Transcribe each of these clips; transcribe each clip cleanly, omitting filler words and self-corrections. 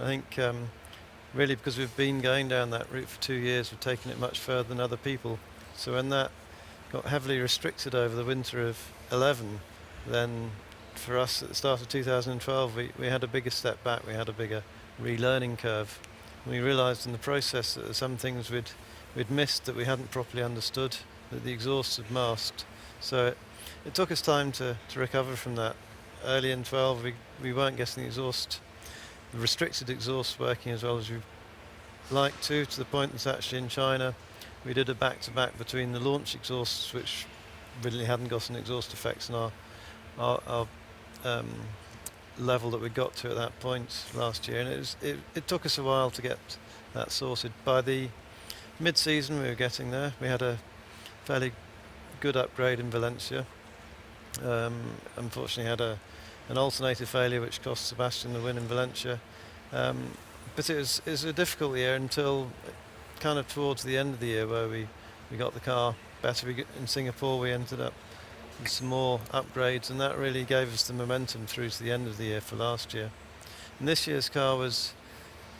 I think really because we've been going down that route for 2 years, we've taken it much further than other people. So when that got heavily restricted over the winter of 11, then for us at the start of 2012 we had a bigger step back, we had a bigger relearning curve. We realised in the process that there were some things we'd missed that we hadn't properly understood, that the exhausts had masked. So it took us time to recover from that. Early in 12 we weren't getting the restricted exhaust working as well as we'd like to the point that actually in China we did a back-to-back between the launch exhausts, which really hadn't got an exhaust effects in our level that we got to at that point last year, and it took us a while to get that sorted. By the mid-season we were getting there. We had a fairly good upgrade in Valencia. Unfortunately had an alternator failure which cost Sebastian the win in Valencia, but it was a difficult year until kind of towards the end of the year where we got the car better. In Singapore we ended up with some more upgrades, and that really gave us the momentum through to the end of the year for last year. And this year's car was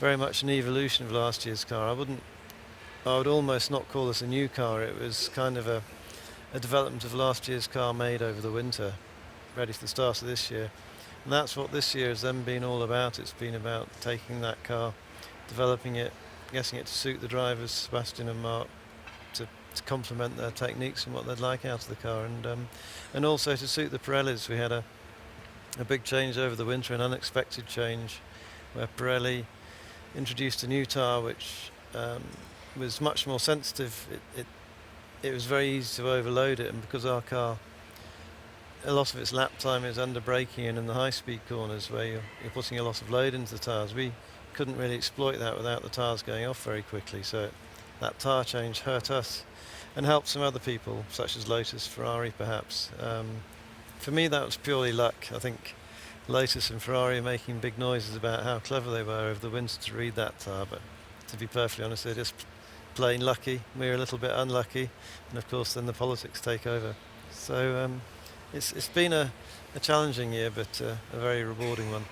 very much an evolution of last year's car. I would almost not call this a new car. It was kind of a development of last year's car made over the winter, ready for the start of this year. And that's what this year has then been all about. It's been about taking that car, developing it, getting it to suit the drivers, Sebastian and Mark, to complement their techniques and what they'd like out of the car, and also to suit the Pirellis. We had a big change over the winter, an unexpected change, where Pirelli introduced a new tyre which was much more sensitive. It was very easy to overload it, and because our car, a lot of its lap time is under braking and in the high speed corners where you're putting a lot of load into the tyres, we couldn't really exploit that without the tyres going off very quickly. So that tyre change hurt us and helped some other people such as Lotus, Ferrari perhaps. For me that was purely luck. I think Lotus and Ferrari are making big noises about how clever they were over the winter to read that tyre, but to be perfectly honest, they're just plain lucky. We're a little bit unlucky, and of course then the politics take over. So it's been a challenging year, but a very rewarding one.